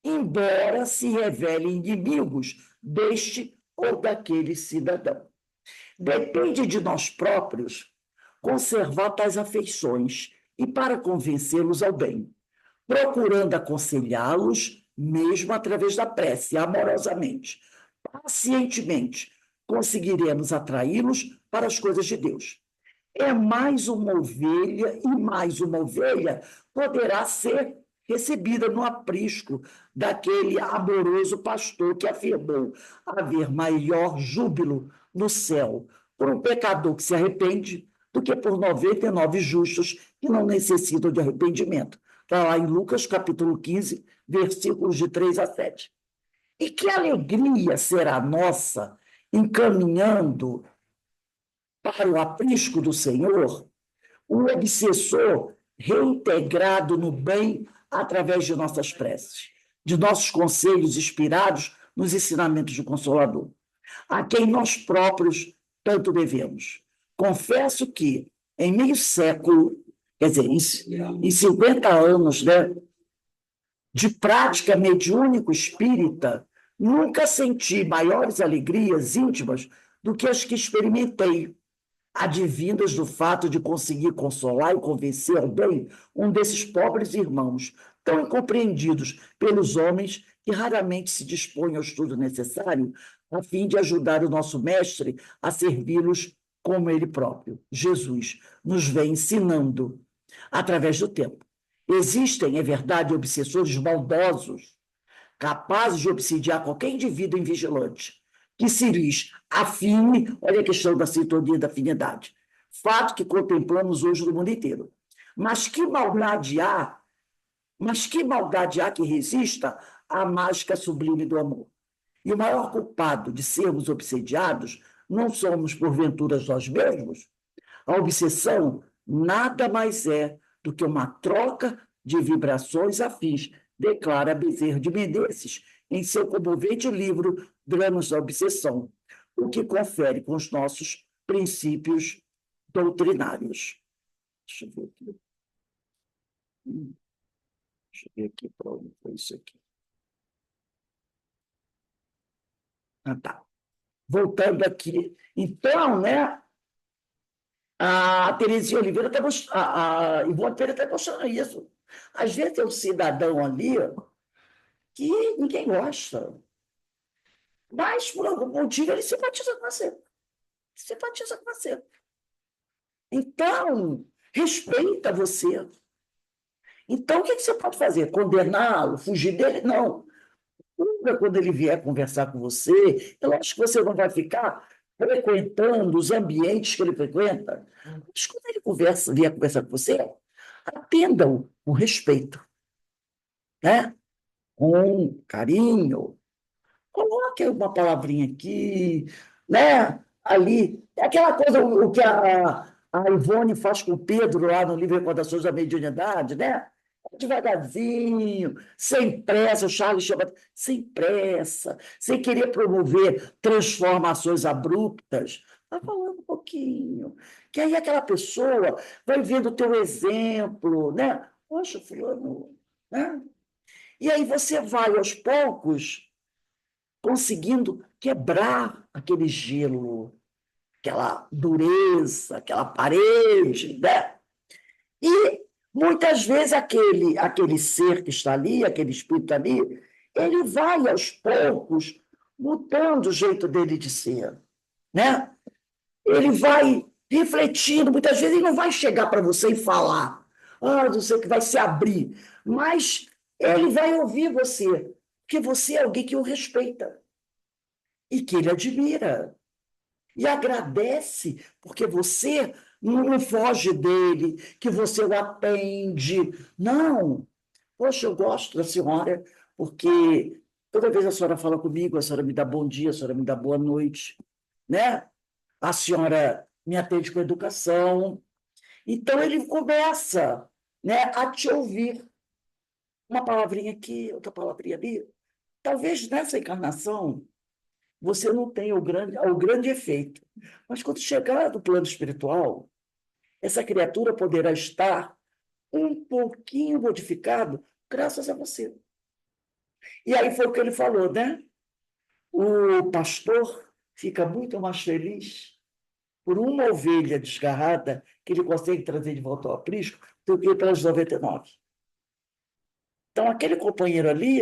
embora se revelem inimigos deste ou daquele cidadão. Depende de nós próprios conservar tais afeições e para convencê-los ao bem, procurando aconselhá-los, mesmo através da prece, amorosamente, pacientemente, conseguiremos atraí-los para as coisas de Deus. É mais uma ovelha, e mais uma ovelha poderá ser recebida no aprisco daquele amoroso pastor que afirmou haver maior júbilo no céu por um pecador que se arrepende do que por 99 justos que não necessitam de arrependimento. Está lá em Lucas, capítulo 15, versículos de 3 a 7. E que alegria será nossa encaminhando para o aprisco do Senhor o obsessor reintegrado no bem através de nossas preces, de nossos conselhos inspirados nos ensinamentos do Consolador, a quem nós próprios tanto devemos. Confesso que, em meio século, quer dizer, em 50 anos, né, de prática mediúnico espírita, nunca senti maiores alegrias íntimas do que as que experimentei, advindas do fato de conseguir consolar e convencer ao bem um desses pobres irmãos, tão incompreendidos pelos homens que raramente se dispõem ao estudo necessário a fim de ajudar o nosso mestre a servi-los como ele próprio, Jesus, nos vem ensinando através do tempo. Existem, é verdade, obsessores maldosos, capazes de obsidiar qualquer indivíduo invigilante, que se lhes afine, olha a questão da sintonia da afinidade, fato que contemplamos hoje no mundo inteiro. Mas que maldade há que resista à mágica sublime do amor? E o maior culpado de sermos obsediados não somos, porventura, nós mesmos? A obsessão nada mais é do que uma troca de vibrações afins, declara Bezerra de Menezes em seu comovente livro Dramas da Obsessão, o que confere com os nossos princípios doutrinários. Deixa eu ver aqui. Deixa eu ver aqui para onde foi isso aqui. Ah, tá. Voltando aqui. Então, né, a Terezinha Oliveira está mostrando, a Ivone Pereira está mostrando isso. Às vezes tem um cidadão ali que ninguém gosta, mas por algum motivo ele simpatiza com você. Simpatiza com você. Então, respeita você. Então, o que você pode fazer? Condená-lo? Fugir dele? Não. Quando ele vier conversar com você, eu acho que você não vai ficar frequentando os ambientes que ele frequenta. Mas quando ele vier conversar com você, atenda-o com respeito, né? Com carinho. Coloque uma palavrinha aqui, né? Ali. É aquela coisa, o que a Ivone faz com o Pedro lá no livro Recordações da Mediunidade, né? Devagarzinho, sem pressa, o Charles chama, sem pressa, sem querer promover transformações abruptas. Vai falando um pouquinho, que aí aquela pessoa vai vendo o teu exemplo, né? Poxa, fulano, né? E aí você vai, aos poucos, conseguindo quebrar aquele gelo, aquela dureza, aquela parede, né? E muitas vezes aquele ser que está ali, aquele espírito ali, ele vai aos poucos mudando o jeito dele de ser, né? Ele vai refletindo, muitas vezes ele não vai chegar para você e falar, não sei o que vai se abrir, mas ele vai ouvir você, porque você é alguém que o respeita e que ele admira e agradece, porque você não foge dele, que você o atende. Não. Poxa, eu gosto da senhora, porque toda vez a senhora fala comigo, a senhora me dá bom dia, a senhora me dá boa noite, né? A senhora me atende com educação. Então, ele começa, né, a te ouvir. Uma palavrinha aqui, outra palavrinha ali. Talvez nessa encarnação você não tenha o grande efeito. Mas quando chegar no plano espiritual, essa criatura poderá estar um pouquinho modificado graças a você. E aí foi o que ele falou, né? O pastor fica muito mais feliz por uma ovelha desgarrada que ele consegue trazer de volta ao aprisco do que pelas 99. Então, aquele companheiro ali,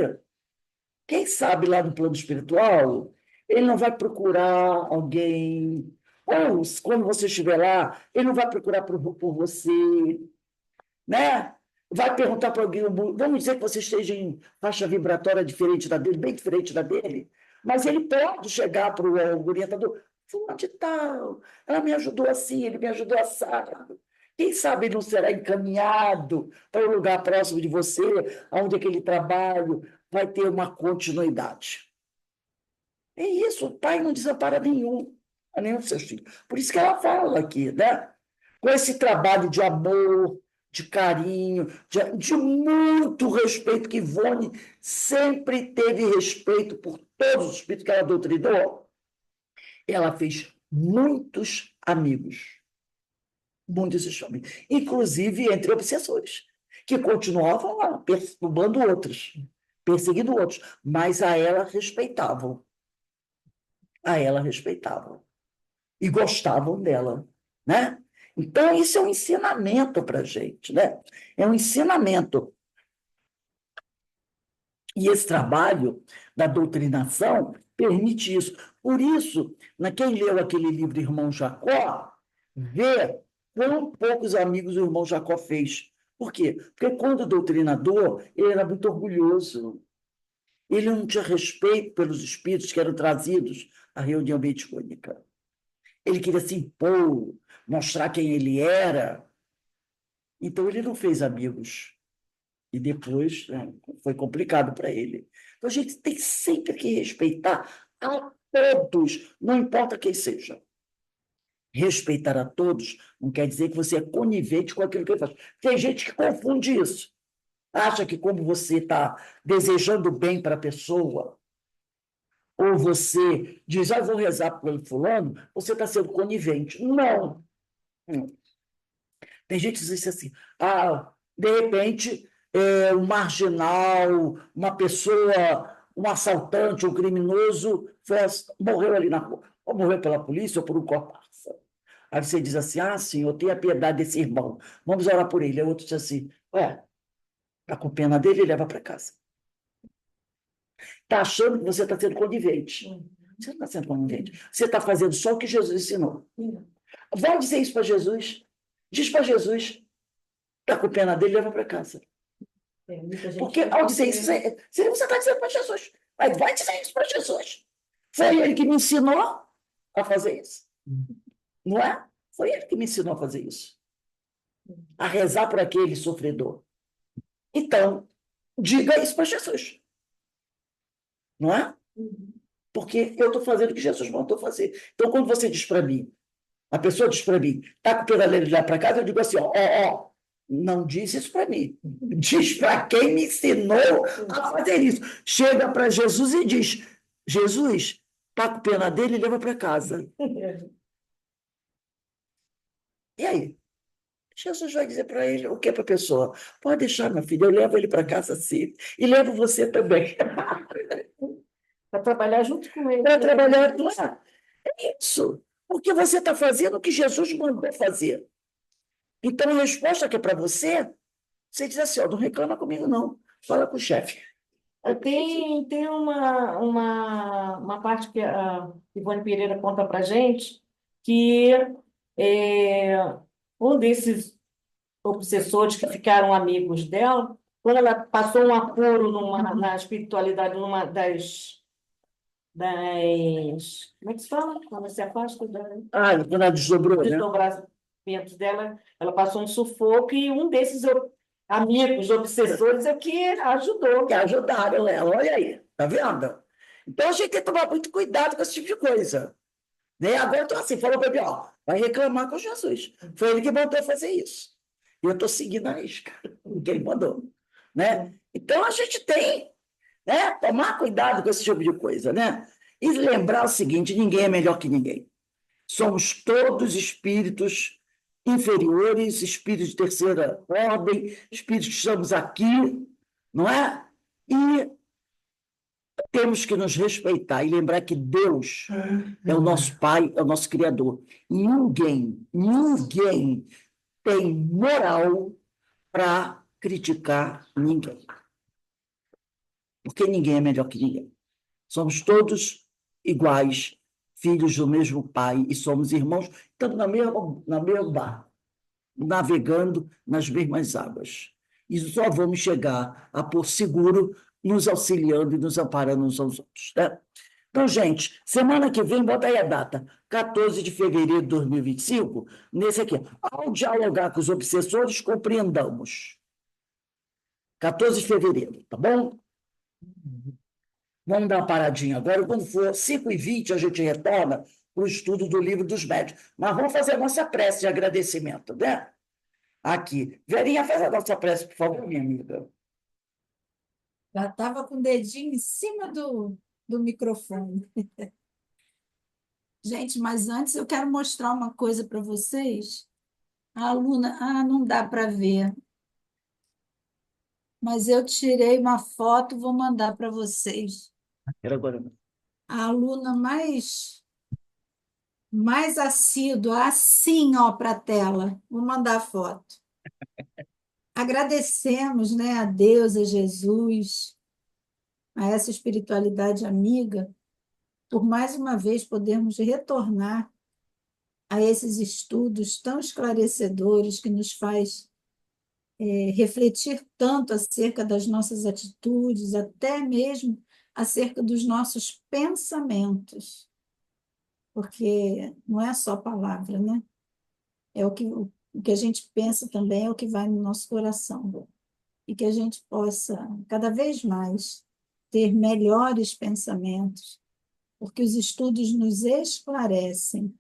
quem sabe lá no plano espiritual, ele não vai procurar alguém, ou quando você estiver lá, ele não vai procurar por você, né? Vai perguntar para alguém, vamos dizer que você esteja em faixa vibratória diferente da dele, bem diferente da dele, mas ele pode chegar para o orientador, fulano de tal, ela me ajudou assim, ele me ajudou assado. Quem sabe ele não será encaminhado para um lugar próximo de você, onde aquele trabalho vai ter uma continuidade. É isso, o pai não desampara a nenhum dos seus filhos. Por isso que ela fala aqui, né? Com esse trabalho de amor, de carinho, de muito respeito, que Ivone sempre teve respeito por todos os espíritos que ela doutrinou. Ela fez muitos amigos. Muitos amigos. Inclusive entre obsessores, que continuavam lá, perturbando outros, perseguindo outros, mas a ela respeitavam. A ela respeitavam. E gostavam dela, né? Então, isso é um ensinamento para a gente, né? É um ensinamento. E esse trabalho da doutrinação permite isso. Por isso, quem leu aquele livro Irmão Jacó, vê quão poucos amigos o irmão Jacó fez. Por quê? Porque quando doutrinador, ele era muito orgulhoso. Ele não tinha respeito pelos espíritos que eram trazidos à reunião mediúnica. Ele queria se impor, mostrar quem ele era. Então, ele não fez amigos. E depois, né, foi complicado para ele. Então, a gente tem sempre que respeitar a todos, não importa quem seja. Respeitar a todos não quer dizer que você é conivente com aquilo que ele faz. Tem gente que confunde isso. Acha que como você está desejando bem para a pessoa, ou você diz, vou rezar pelo fulano, você está sendo conivente. Não. Tem gente que diz assim, de repente, um marginal, uma pessoa, um assaltante, um criminoso, morreu ali na rua, ou morreu pela polícia ou por um corpaça. Aí você diz assim, Senhor, tenha piedade desse irmão, vamos orar por ele. Aí o outro diz assim, está com pena dele, leva para casa. Está achando que você está sendo conivente. Você não está sendo conivente. Você está fazendo só o que Jesus ensinou. Vai dizer isso para Jesus. Diz para Jesus. Está com pena dele, leva para casa. Porque ao dizer isso, você está dizendo para Jesus. Mas vai dizer isso para Jesus. Foi ele que me ensinou a fazer isso. Não é? Foi ele que me ensinou a fazer isso. A rezar para aquele sofredor. Então, diga isso para Jesus. Não é? Porque eu estou fazendo o que Jesus mandou fazer. Então, quando você diz para mim, a pessoa diz para mim, está com pena dele, leva para casa, eu digo assim, não diz isso para mim. Diz para quem me ensinou a fazer isso. Chega para Jesus e diz, Jesus, está com pena dele, leva para casa. E aí? Jesus vai dizer para ele, o que para a pessoa? Pode deixar, meu filho, eu levo ele para casa sim. E levo você também. Para trabalhar junto com ele. Para trabalhar lá. É isso. Porque você está fazendo o que Jesus mandou fazer. Então, a resposta que é para você, você diz assim, não reclama comigo, não. Fala com o chefe. Tem uma parte que a Ivone Pereira conta para a gente, que um desses obsessores que ficaram amigos dela, quando ela passou um apuro na espiritualidade, numa como é que se fala? Quando se afasta Quando ela desdobrou, né? desdobramentos dela, ela passou um sufoco e um desses amigos obsessores é que ajudou. Que ajudaram ela, olha aí, tá vendo? Então, a gente tem que tomar muito cuidado com esse tipo de coisa. Né? Agora, eu estou assim, falou para mim, vai reclamar com Jesus. Foi ele que mandou fazer isso. E eu estou seguindo a risca, o que ele mandou. Né? Então, a gente tem, né, tomar cuidado com esse tipo de coisa, né? E lembrar o seguinte, ninguém é melhor que ninguém. Somos todos espíritos inferiores, espíritos de terceira ordem, espíritos que estamos aqui, não é? E temos que nos respeitar e lembrar que Deus é o nosso Pai, é o nosso Criador. Ninguém tem moral para criticar ninguém. Porque ninguém é melhor que ninguém. Somos todos iguais, filhos do mesmo Pai, e somos irmãos, estamos na mesma barco, navegando nas mesmas águas. E só vamos chegar a Porto Seguro nos auxiliando e nos amparando uns aos outros. Né? Então, gente, semana que vem, bota aí a data, 14 de fevereiro de 2025, nesse aqui. Ao dialogar com os obsessores, compreendamos. 14 de fevereiro, tá bom? Vamos dar uma paradinha agora. Quando for 5h20, a gente retorna para o estudo do Livro dos Médiuns. Mas vamos fazer a nossa prece de agradecimento, né? Aqui. Verinha, faz a nossa prece, por favor, minha amiga. Já estava com o dedinho em cima do microfone. Gente, mas antes eu quero mostrar uma coisa para vocês. A aluna, não dá para ver. Mas eu tirei uma foto, vou mandar para vocês. Era agora. A aluna mais assídua, assim, para a tela. Vou mandar a foto. Agradecemos, né, a Deus, a Jesus, a essa espiritualidade amiga, por mais uma vez podermos retornar a esses estudos tão esclarecedores que nos faz refletir tanto acerca das nossas atitudes, até mesmo acerca dos nossos pensamentos, porque não é só palavra, né? É o que a gente pensa também, é o que vai no nosso coração. E que a gente possa, cada vez mais, ter melhores pensamentos, porque os estudos nos esclarecem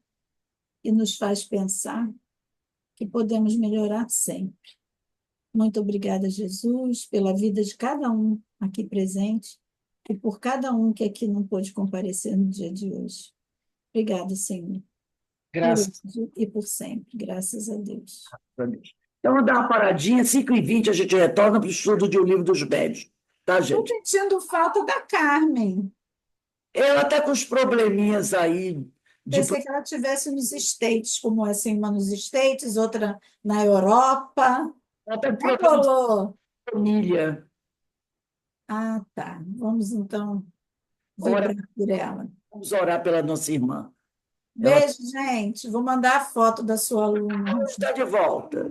e nos faz pensar que podemos melhorar sempre. Muito obrigada, Jesus, pela vida de cada um aqui presente e por cada um que aqui não pôde comparecer no dia de hoje. Obrigada, Senhor, por Graças hoje e por sempre. Graças a Deus. a Deus. Então, vamos dar uma paradinha, 5h20 a gente retorna para o estudo de O Livro dos Médiuns. Tá, Estou gente? sentindo falta da Carmen. Ela está com os probleminhas aí de Pensei que ela estivesse nos States, como assim, uma nos States, outra na Europa. ela tá com Onde é que problema de rolou? família. Ah, tá. Vamos então Ora, vibrar por ela. vamos orar pela nossa irmã. Ela Beijo, gente. Vou mandar a foto da sua aluna. está de volta.